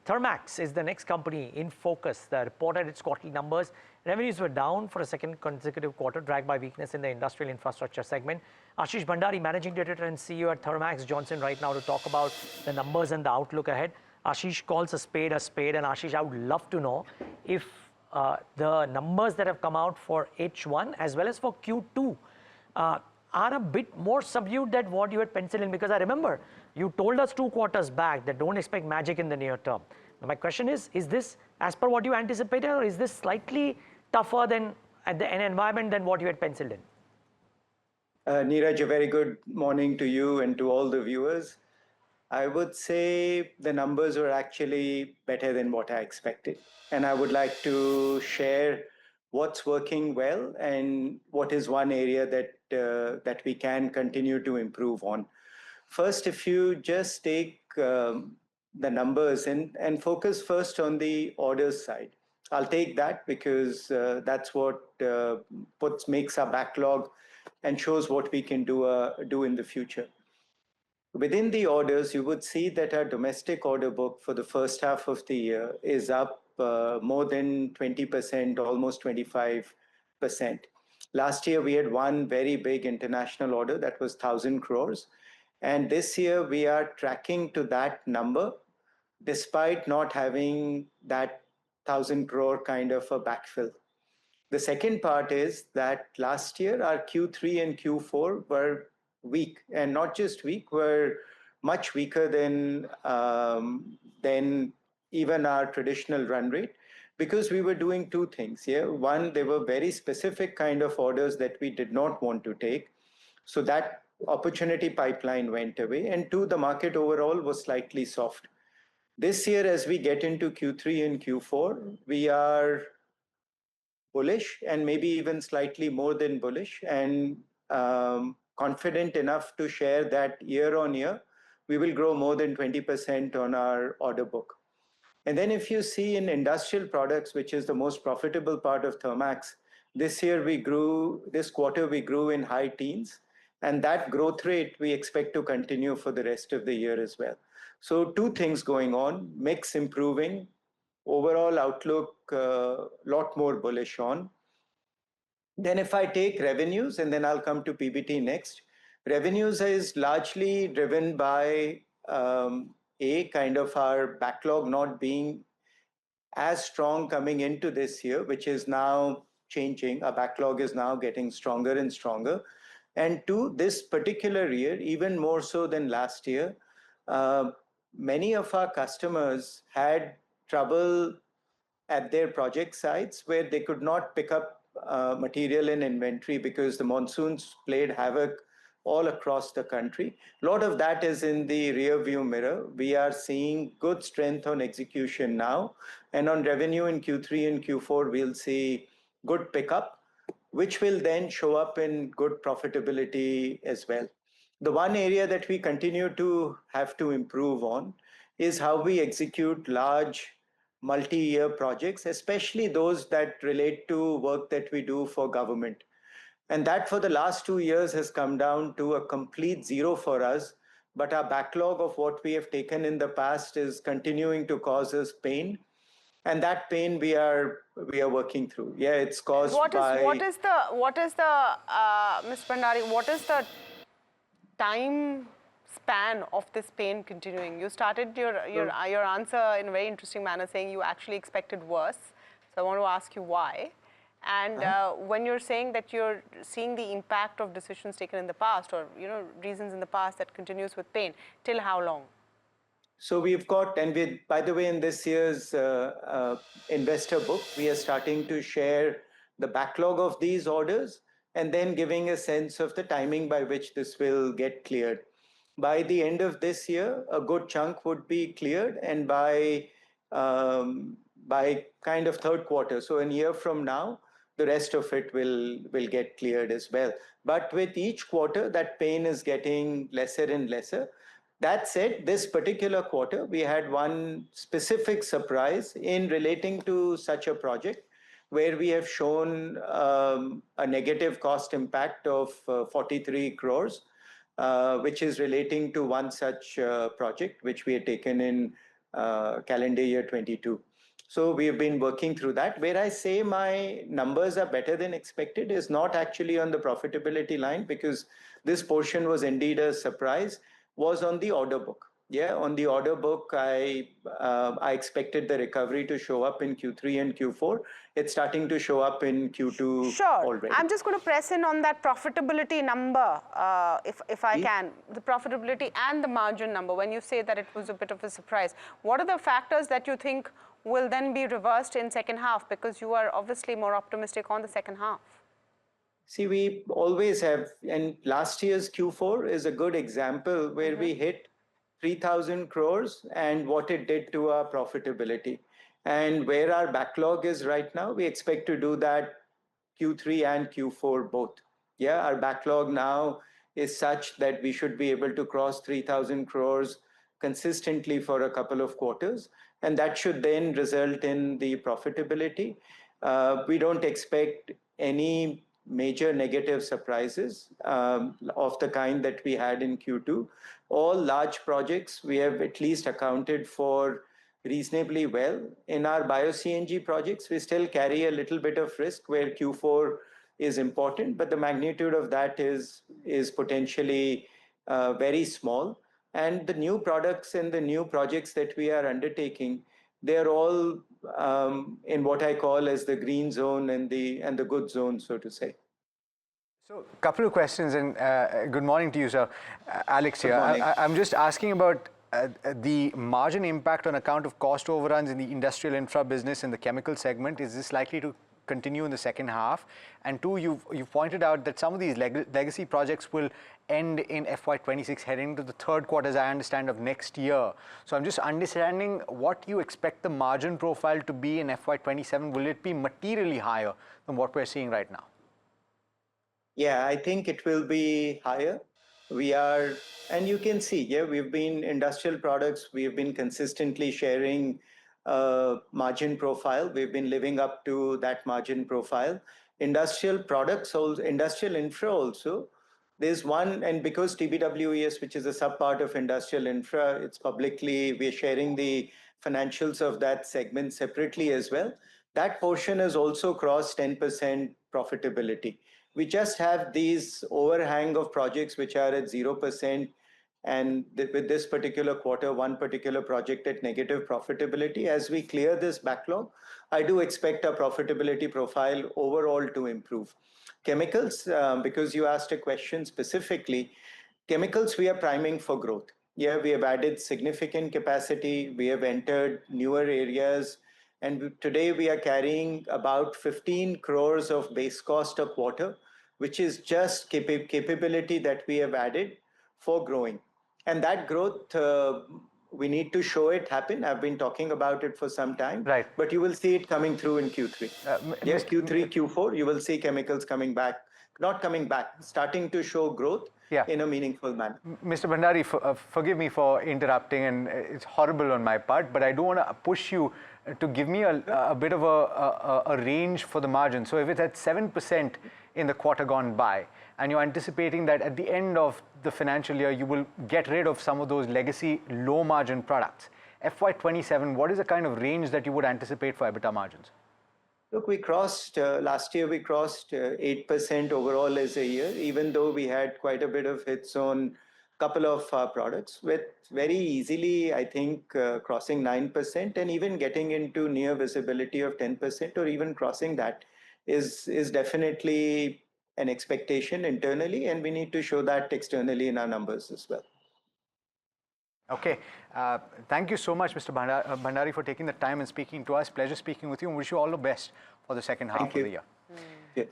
Thermax is the next company in focus that reported its quarterly numbers. Revenues were down for a second consecutive quarter, dragged by weakness in the industrial infrastructure segment. Ashish Bhandari, Managing Director and CEO at Thermax, joins in right now to talk about the numbers and the outlook ahead. Ashish calls a spade, and Ashish, I would love to know if the numbers that have come out for H1 as well as for Q2 are a bit more subdued than what you had penciled in, because I remember you told us 2 quarters back that don't expect magic in the near term. Now my question is this as per what you anticipated, or is this slightly tougher than an environment than what you had penciled in? Neeraj, a very good morning to you and to all the viewers. I would say the numbers were actually better than what I expected. And I would like to share what's working well and what is one area that we can continue to improve on. First, if you just take the numbers and focus first on the orders side. I'll take that because that's what makes our backlog and shows what we can do in the future. Within the orders, you would see that our domestic order book for the first half of the year is up more than 20%, almost 25%. Last year, we had one very big international order that was 1,000 crores. And this year, we are tracking to that number, despite not having that 1,000 crore kind of a backfill. The second part is that last year, our Q3 and Q4 were weak, and not just weak, were much weaker than even our traditional run rate, because we were doing two things here. One, there were very specific kind of orders that we did not want to take. So that opportunity pipeline went away. And two, the market overall was slightly soft. This year, as we get into Q3 and Q4, we are bullish and maybe even slightly more than bullish, and confident enough to share that year on year, we will grow more than 20% on our order book. And then if you see in industrial products, which is the most profitable part of Thermax, this quarter we grew in high teens, and that growth rate we expect to continue for the rest of the year as well. So two things going on: mix improving, overall outlook lot more bullish on. Then if I take revenues, and then I'll come to PBT next. Revenues is largely driven by kind of our backlog not being as strong coming into this year, which is now changing. Our backlog is now getting stronger and stronger. And two, this particular year, even more so than last year, many of our customers had trouble at their project sites where they could not pick up material and inventory because the monsoons played havoc all across the country. A lot of that is in the rear view mirror. We are seeing good strength on execution now, and on revenue in Q3 and Q4, we'll see good pickup, which will then show up in good profitability as well. The one area that we continue to have to improve on is how we execute large multi-year projects, especially those that relate to work that we do for government. And that for the last 2 years has come down to a complete zero for us. But our backlog of what we have taken in the past is continuing to cause us pain. And that pain we are working through. Yeah, it's caused by... What is the Ms. Bhandari, what is the time span of this pain continuing? You started your answer in a very interesting manner, saying you actually expected worse. So I want to ask you why. And when you're saying that you're seeing the impact of decisions taken in the past, or reasons in the past that continues with pain, till how long? So we've got, and by the way, in this year's investor book, we are starting to share the backlog of these orders and then giving a sense of the timing by which this will get cleared. By the end of this year, a good chunk would be cleared, and by kind of third quarter, so a year from now, the rest of it will get cleared as well. But with each quarter, that pain is getting lesser and lesser. That said, this particular quarter, we had one specific surprise in relating to such a project where we have shown a negative cost impact of 43 crores, which is relating to one such project, which we had taken in calendar year 22. So we have been working through that. Where I say my numbers are better than expected is not actually on the profitability line, because this portion was indeed a surprise, was on the order book. Yeah, on the order book, I expected the recovery to show up in Q3 and Q4. It's starting to show up in Q2 Sure. already. I'm just going to press in on that profitability number, if I can. The profitability and the margin number, when you say that it was a bit of a surprise, what are the factors that you think will then be reversed in second half? Because you are obviously more optimistic on the second half. See, we always have, and last year's Q4 is a good example where we hit 3,000 crores and what it did to our profitability. And where our backlog is right now, we expect to do that Q3 and Q4 both. Yeah, our backlog now is such that we should be able to cross 3,000 crores consistently for a couple of quarters. And that should then result in the profitability. We don't expect any major negative surprises of the kind that we had in Q2. All large projects we have at least accounted for reasonably well. In our bio-CNG projects, we still carry a little bit of risk where Q4 is important, but the magnitude of that is potentially very small. And the new products and the new projects that we are undertaking, they're all in what I call as the green zone and the good zone, so to say. So, a couple of questions, and good morning to you, sir. Alex here. I'm just asking about the margin impact on account of cost overruns in the industrial infra business and the chemical segment. Is this likely to continue in the second half? And two, you've pointed out that some of these legacy projects will end in FY26, heading to the third quarter, as I understand, of next year. So I'm just understanding what you expect the margin profile to be in FY27. Will it be materially higher than what we're seeing right now? Yeah, I think it will be higher. We are, and you can see, yeah, we've been industrial products, we've been consistently sharing margin profile. We've been living up to that margin profile. Industrial products, also, industrial infra also, there's one, and because TBWES, which is a sub-part of industrial infra, it's publicly, we're sharing the financials of that segment separately as well. That portion has also crossed 10% profitability. We just have these overhang of projects which are at 0%, and with this particular quarter, one particular project at negative profitability. As we clear this backlog, I do expect our profitability profile overall to improve. Chemicals, because you asked a question specifically, chemicals we are priming for growth. Yeah, we have added significant capacity, we have entered newer areas, and today we are carrying about 15 crores of base cost a quarter, which is just capability that we have added for growing. And that growth, we need to show it happen. I've been talking about it for some time, right? But you will see it coming through in Q3. Yes, Q3, Q4, you will see chemicals coming back, not coming back, starting to show growth in a meaningful manner. Mr. Bhandari, forgive me for interrupting, and it's horrible on my part, but I do want to push you to give me a bit of a range for the margin. So if it's at 7% in the quarter gone by, and you're anticipating that at the end of the financial year, you will get rid of some of those legacy low margin products. FY27, what is the kind of range that you would anticipate for EBITDA margins? Look, we crossed, last year we crossed 8% overall as a year, even though we had quite a bit of hits on a couple of products, with very easily, I think, crossing 9% and even getting into near visibility of 10% or even crossing that is definitely an expectation internally, and we need to show that externally in our numbers as well. Okay. Thank you so much, Mr. Bhandari, for taking the time and speaking to us. Pleasure speaking with you, and wish you all the best for the second half of the year. Yes.